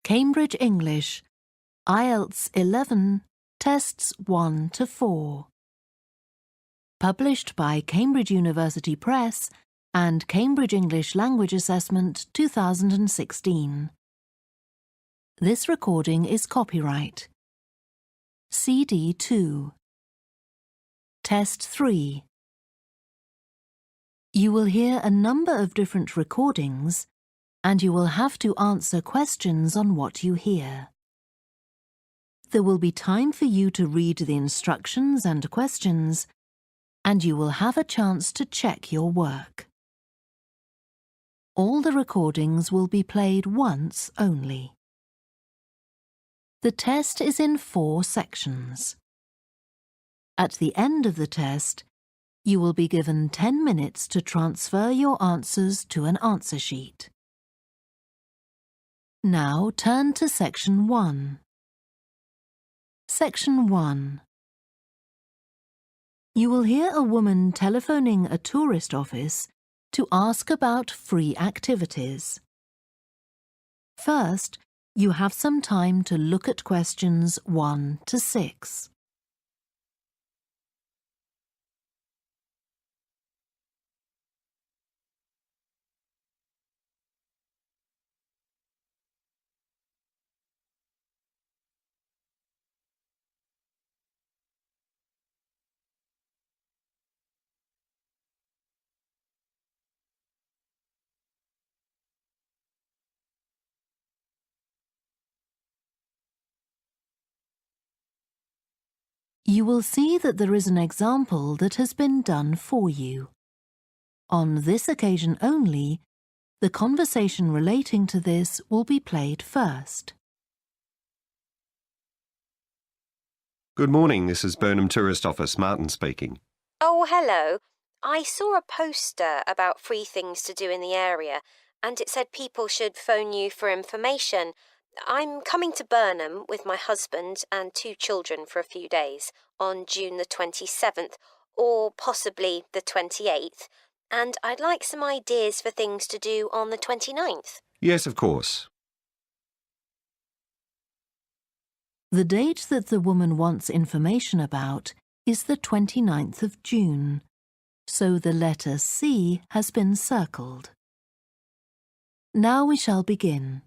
Cambridge English, IELTS 11, Tests 1 to 4. Published by Cambridge University Press and Cambridge English Language Assessment 2016. This recording is copyright. CD 2. Test 3. You will hear a number of different recordings, and you will have to answer questions on what you hear. There will be time for you to read the instructions and questions, and you will have a chance to check your work. All the recordings will be played once only. The test is in 4 sections. At the end of the test, you will be given 10 minutes to transfer your answers to an answer sheet. Now turn to Section 1. Section 1. You will hear a woman telephoning a tourist office to ask about free activities. First, you have some time to look at questions 1 to 6. You will see that there is an example that has been done for you. On this occasion only, the conversation relating to this will be played first. Good morning, this is Burnham Tourist Office, Martin speaking. Oh, hello. I saw a poster about free things to do in the area, and it said people should phone you for information. I'm coming to Burnham with my husband and 2 children for a few days on June the 27th, or possibly the 28th, and I'd like some ideas for things to do on the 29th. Yes, of course. The date that the woman wants information about is the 29th of June, so the letter C has been circled. Now we shall begin.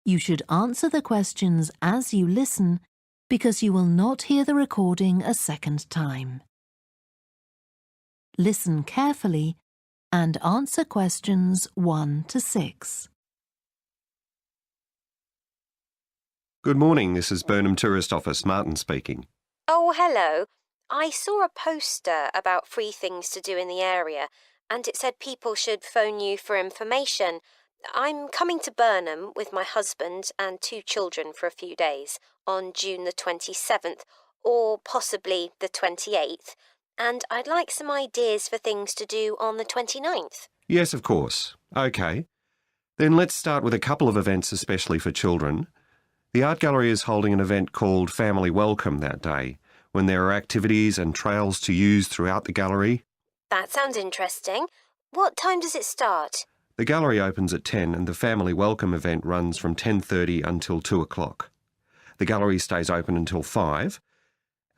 You should answer the questions as you listen because you will not hear the recording a second time. Listen carefully and answer questions 1 to 6. Good morning, this is Burnham Tourist Office, Martin speaking. Oh, hello. I saw a poster about free things to do in the area, and it said people should phone you for information. I'm coming to Burnham with my husband and 2 children for a few days on June the 27th, or possibly the 28th, and I'd like some ideas for things to do on the 29th. Yes, of course. OK. Then let's start with a couple of events especially for children. The art gallery is holding an event called Family Welcome that day, when there are activities and trails to use throughout the gallery. That sounds interesting. What time does it start? The gallery opens at 10 and the Family Welcome event runs from 10:30 until 2 o'clock. The gallery stays open until 5,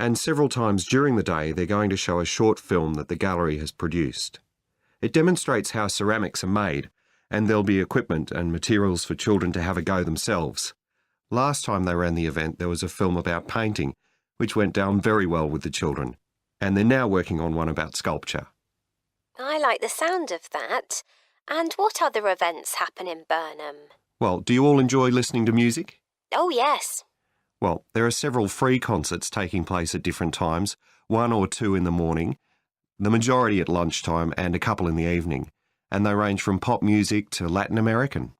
and several times during the day they're going to show a short film that the gallery has produced. It demonstrates how ceramics are made, and there'll be equipment and materials for children to have a go themselves. Last time they ran the event there was a film about painting, which went down very well with the children, and they're now working on one about sculpture. I like the sound of that. And what other events happen in Burnham? Well, do you all enjoy listening to music? Oh, yes. Well, there are several free concerts taking place at different times, 1 or 2 in the morning, the majority at lunchtime and a couple in the evening, and they range from pop music to Latin American.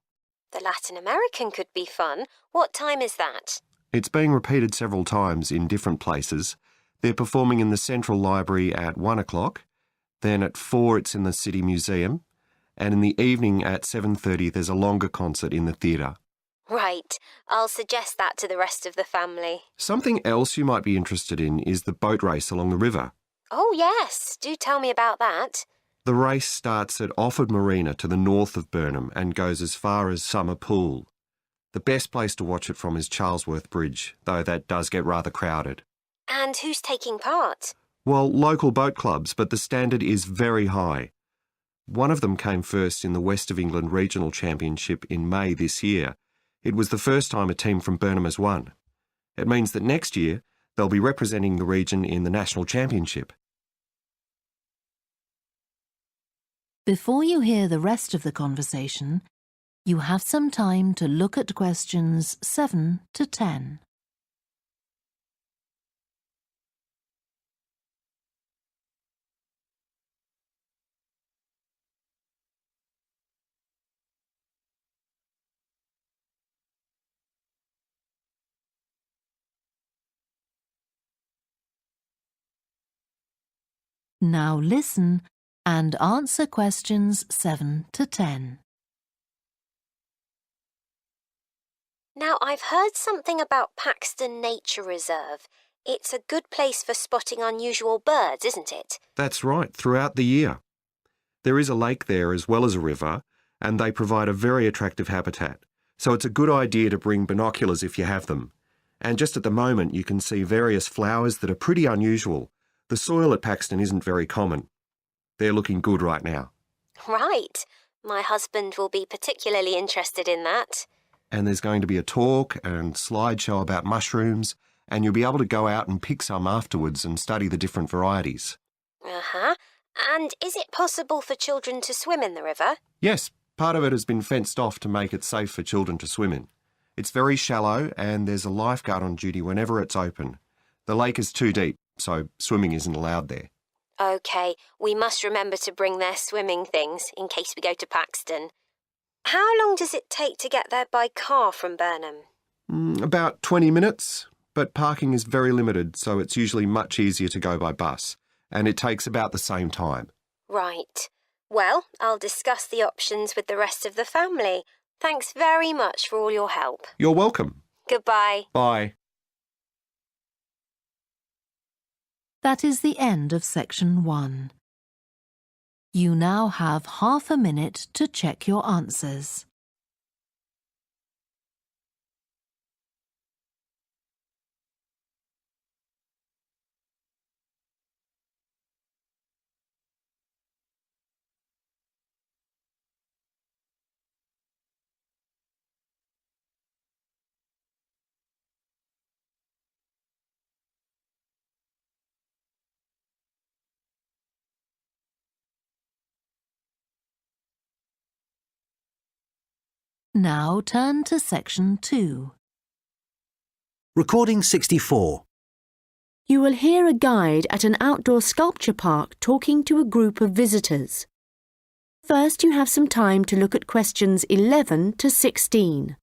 The Latin American could be fun. What time is that? It's being repeated several times in different places. They're performing in the Central Library at 1 o'clock, then at 4 it's in the City Museum, and in the evening at 7:30 there's a longer concert in the theatre. Right. I'll suggest that to the rest of the family. Something else you might be interested in is the boat race along the river. Oh, yes. Do tell me about that. The race starts at Offord Marina to the north of Burnham and goes as far as Summer Pool. The best place to watch it from is Charlesworth Bridge, though that does get rather crowded. And who's taking part? Well, local boat clubs, but the standard is very high. One of them came first in the West of England Regional Championship in May this year. It was the first time a team from Burnham has won. It means that next year they'll be representing the region in the National Championship. Before you hear the rest of the conversation, you have some time to look at questions 7 to 10. Now listen and answer questions 7 to 10. Now, I've heard something about Paxton Nature Reserve. It's a good place for spotting unusual birds, isn't it? That's right, throughout the year. There is a lake there as well as a river, and they provide a very attractive habitat. So it's a good idea to bring binoculars if you have them. And just at the moment you can see various flowers that are pretty unusual. The soil at Paxton isn't very common. They're looking good right now. Right. My husband will be particularly interested in that. And there's going to be a talk and slideshow about mushrooms, and you'll be able to go out and pick some afterwards and study the different varieties. Uh-huh. And is it possible for children to swim in the river? Yes, part of it has been fenced off to make it safe for children to swim in. It's very shallow and there's a lifeguard on duty whenever it's open. The lake is too deep, so swimming isn't allowed there. OK, we must remember to bring their swimming things in case we go to Paxton. How long does it take to get there by car from Burnham? About 20 minutes, but parking is very limited, so it's usually much easier to go by bus, and it takes about the same time. Right. Well, I'll discuss the options with the rest of the family. Thanks very much for all your help. You're welcome. Goodbye. Bye. That is the end of section 1. You now have half a minute to check your answers. Now turn to section 2. Recording 64. You will hear a guide at an outdoor sculpture park talking to a group of visitors. First, you have some time to look at questions 11 to 16.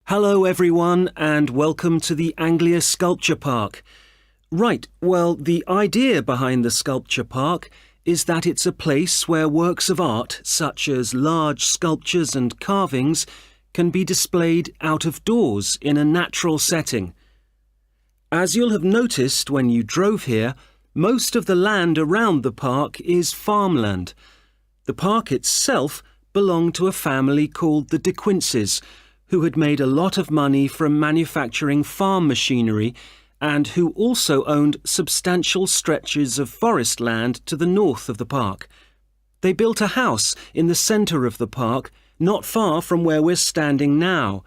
Hello everyone and welcome to the Anglia Sculpture Park. Right, well, the idea behind the sculpture park is that it's a place where works of art such as large sculptures and carvings can be displayed out of doors in a natural setting. As you'll have noticed when you drove here, most of the land around the park is farmland. The park itself belonged to a family called the De Quinces, who had made a lot of money from manufacturing farm machinery and who also owned substantial stretches of forest land to the north of the park. They built a house in the centre of the park, not far from where we're standing now,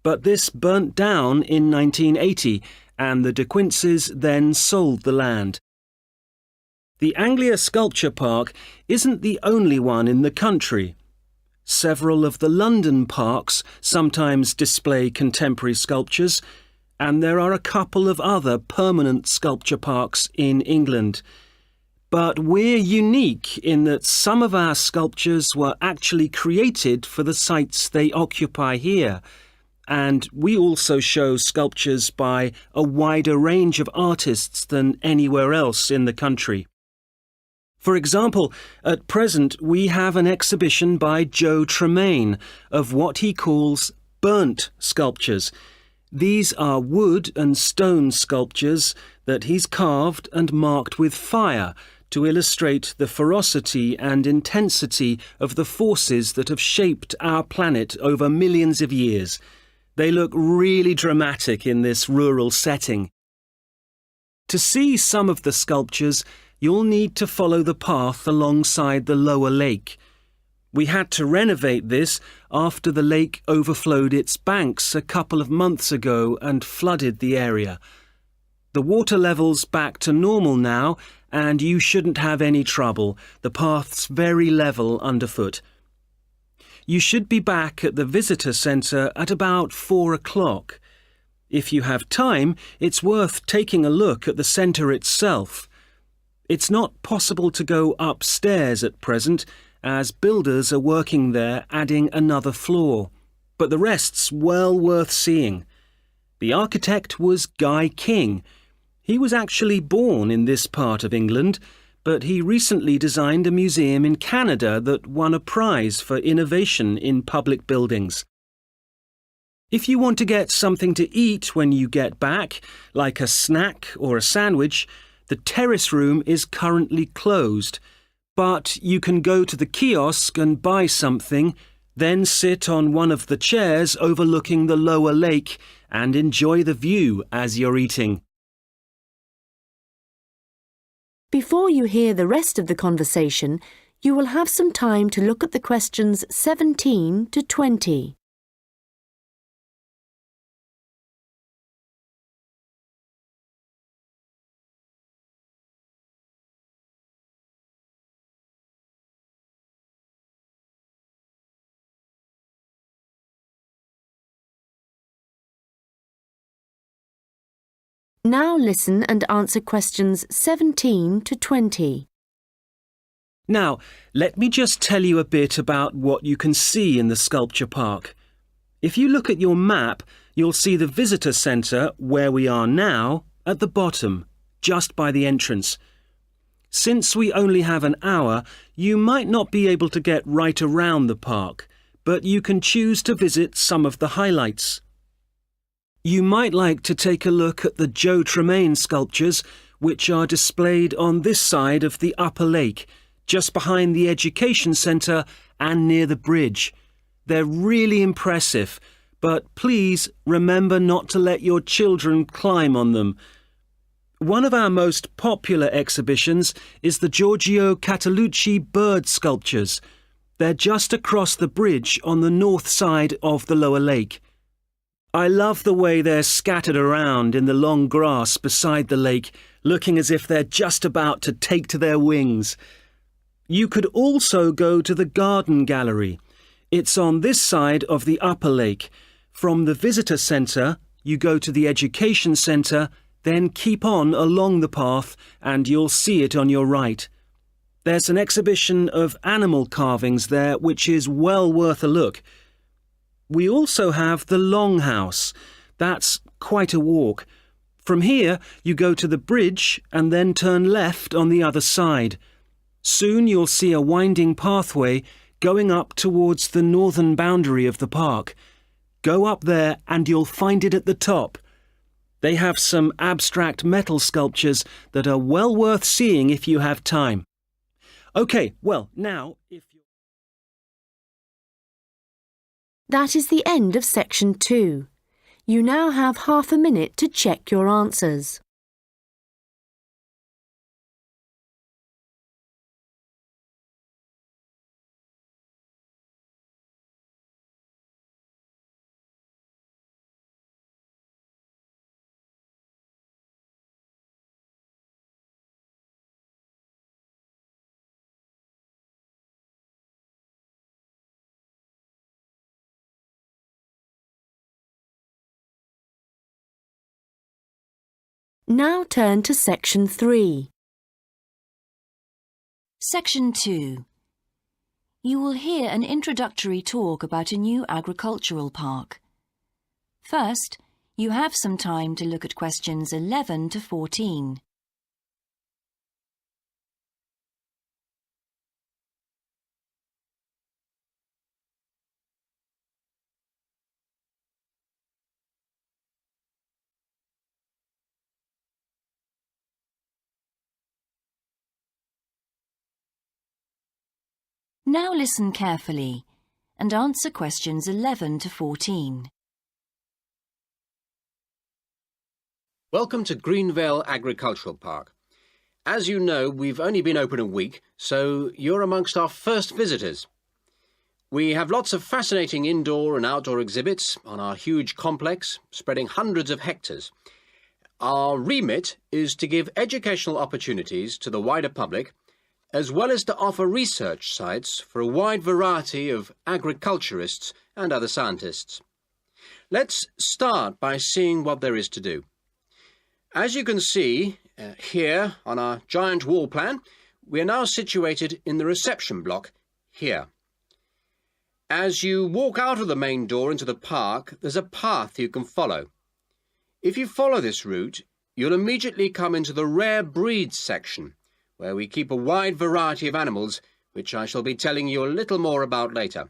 but this burnt down in 1980 and the De Quinces then sold the land. The Anglia Sculpture Park isn't the only one in the country. Several of the London parks sometimes display contemporary sculptures, and there are a couple of other permanent sculpture parks in England. But we're unique in that some of our sculptures were actually created for the sites they occupy here, and we also show sculptures by a wider range of artists than anywhere else in the country. For example, at present we have an exhibition by Joe Tremaine of what he calls burnt sculptures. These are wood and stone sculptures that he's carved and marked with fire to illustrate the ferocity and intensity of the forces that have shaped our planet over millions of years. They look really dramatic in this rural setting. To see some of the sculptures, you'll need to follow the path alongside the lower lake. We had to renovate this after the lake overflowed its banks a couple of months ago and flooded the area. The water level's back to normal now, and you shouldn't have any trouble. The path's very level underfoot. You should be back at the visitor centre at about 4 o'clock. If you have time, it's worth taking a look at the centre itself. It's not possible to go upstairs at present, as builders are working there adding another floor, but the rest's well worth seeing. The architect was Guy King. He was actually born in this part of England, but he recently designed a museum in Canada that won a prize for innovation in public buildings. If you want to get something to eat when you get back, like a snack or a sandwich, the terrace room is currently closed, but you can go to the kiosk and buy something, then sit on one of the chairs overlooking the lower lake and enjoy the view as you're eating. Before you hear the rest of the conversation, you will have some time to look at the questions 17 to 20. Now listen and answer questions 17 to 20. Now, let me just tell you a bit about what you can see in the sculpture park. If you look at your map, you'll see the visitor centre, where we are now, at the bottom, just by the entrance. Since we only have an hour, you might not be able to get right around the park, but you can choose to visit some of the highlights. You might like to take a look at the Joe Tremaine sculptures, which are displayed on this side of the upper lake, just behind the education centre and near the bridge. They're really impressive, but please remember not to let your children climb on them. One of our most popular exhibitions is the Giorgio Catalucci bird sculptures. They're just across the bridge on the north side of the lower lake. I love the way they're scattered around in the long grass beside the lake, looking as if they're just about to take to their wings. You could also go to the garden gallery. It's on this side of the upper lake. From the visitor centre, you go to the education centre, then keep on along the path and you'll see it on your right. There's an exhibition of animal carvings there which is well worth a look. We also have the Longhouse. That's quite a walk. From here, you go to the bridge and then turn left on the other side. Soon you'll see a winding pathway going up towards the northern boundary of the park. Go up there and you'll find it at the top. They have some abstract metal sculptures that are well worth seeing if you have time. OK, well, now, if you... That is the end of section 2. You now have half a minute to check your answers. Now turn to section 3. Section 2. You will hear an introductory talk about a new agricultural park. First, you have some time to look at questions 11 to 14. Now listen carefully and answer questions 11 to 14. Welcome to Greenvale Agricultural Park. As you know, we've only been open a week, so you're amongst our first visitors. We have lots of fascinating indoor and outdoor exhibits on our huge complex, spreading hundreds of hectares. Our remit is to give educational opportunities to the wider public, as well as to offer research sites for a wide variety of agriculturists and other scientists. Let's start by seeing what there is to do. As you can see here on our giant wall plan, we are now situated in the reception block here. As you walk out of the main door into the park, there's a path you can follow. If you follow this route, you'll immediately come into the rare breeds section, where we keep a wide variety of animals, which I shall be telling you a little more about later.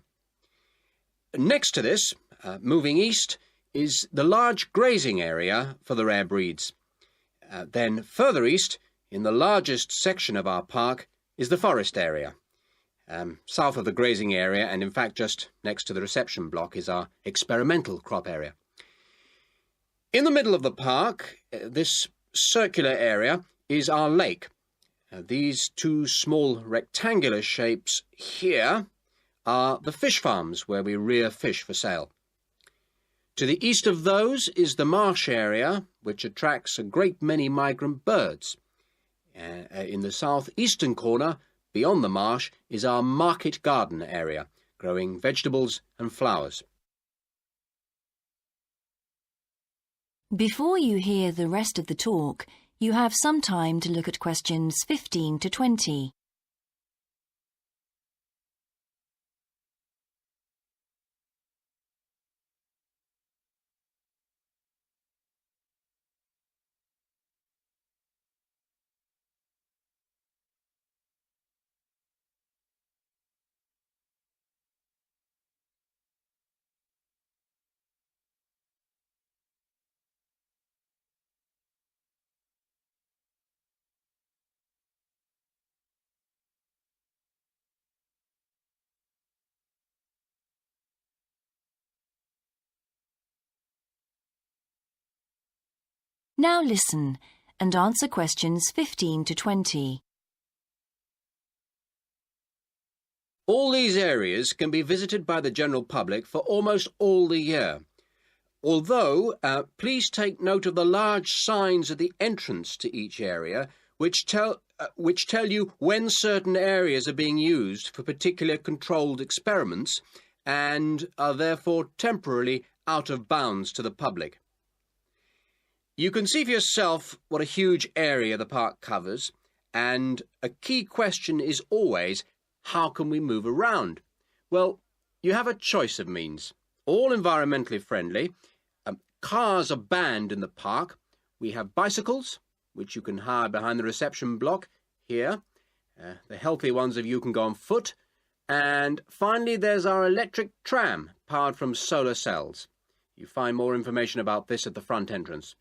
Next to this, moving east, is the large grazing area for the rare breeds. Then further east, in the largest section of our park, is the forest area. South of the grazing area, and in fact just next to the reception block, is our experimental crop area. In the middle of the park, this circular area, is our lake. These two small rectangular shapes here are the fish farms where we rear fish for sale. To the east of those is the marsh area, which attracts a great many migrant birds. In the southeastern corner, beyond the marsh, is our market garden area, growing vegetables and flowers. Before you hear the rest of the talk, you have some time to look at questions 15 to 20. Now listen and answer questions 15 to 20. All these areas can be visited by the general public for almost all the year. Although, please take note of the large signs at the entrance to each area, which tell you when certain areas are being used for particular controlled experiments and are therefore temporarily out of bounds to the public. You can see for yourself what a huge area the park covers, and a key question is always, how can we move around? Well, you have a choice of means, all environmentally friendly. Cars are banned in the park. We have bicycles, which you can hire behind the reception block here. The healthy ones of you can go on foot. And finally, there's our electric tram, powered from solar cells. You find more information about this at the front entrance.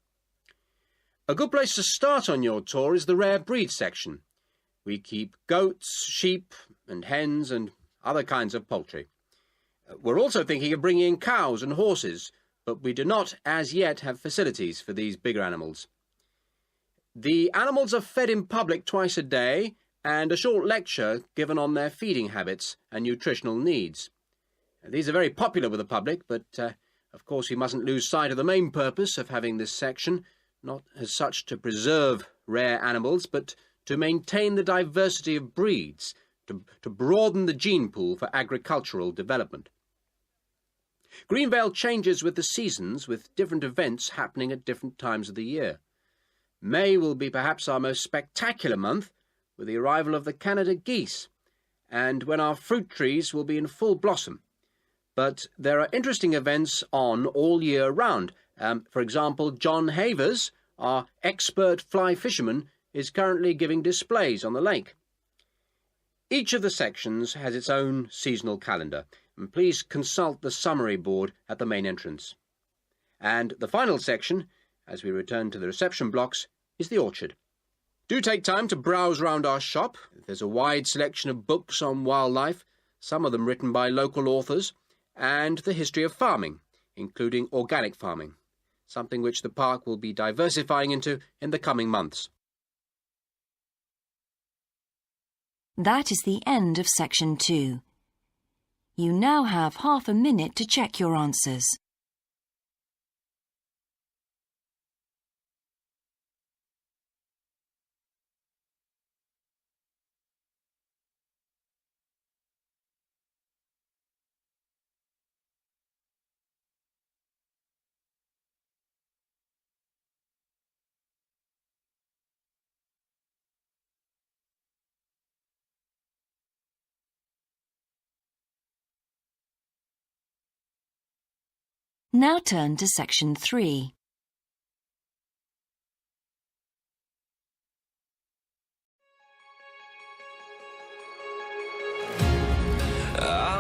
A good place to start on your tour is the rare breed section. We keep goats, sheep and hens and other kinds of poultry. We're also thinking of bringing in cows and horses, but we do not as yet have facilities for these bigger animals. The animals are fed in public twice a day and a short lecture given on their feeding habits and nutritional needs. These are very popular with the public, but of course we mustn't lose sight of the main purpose of having this section, not as such to preserve rare animals, but to maintain the diversity of breeds, to broaden the gene pool for agricultural development. Greenvale changes with the seasons, with different events happening at different times of the year. May will be perhaps our most spectacular month, with the arrival of the Canada geese, and when our fruit trees will be in full blossom. but there are interesting events on all year round. For example, John Havers, our expert fly fisherman, is currently giving displays on the lake. Each of the sections has its own seasonal calendar, and please consult the summary board at the main entrance. And the final section, as we return to the reception blocks, is the orchard. Do take time to browse round our shop. There's a wide selection of books on wildlife, some of them written by local authors, and the history of farming, including organic farming, something which the park will be diversifying into in the coming months. That is the end of section 2. You now have half a minute to check your answers. Now turn to section 3. I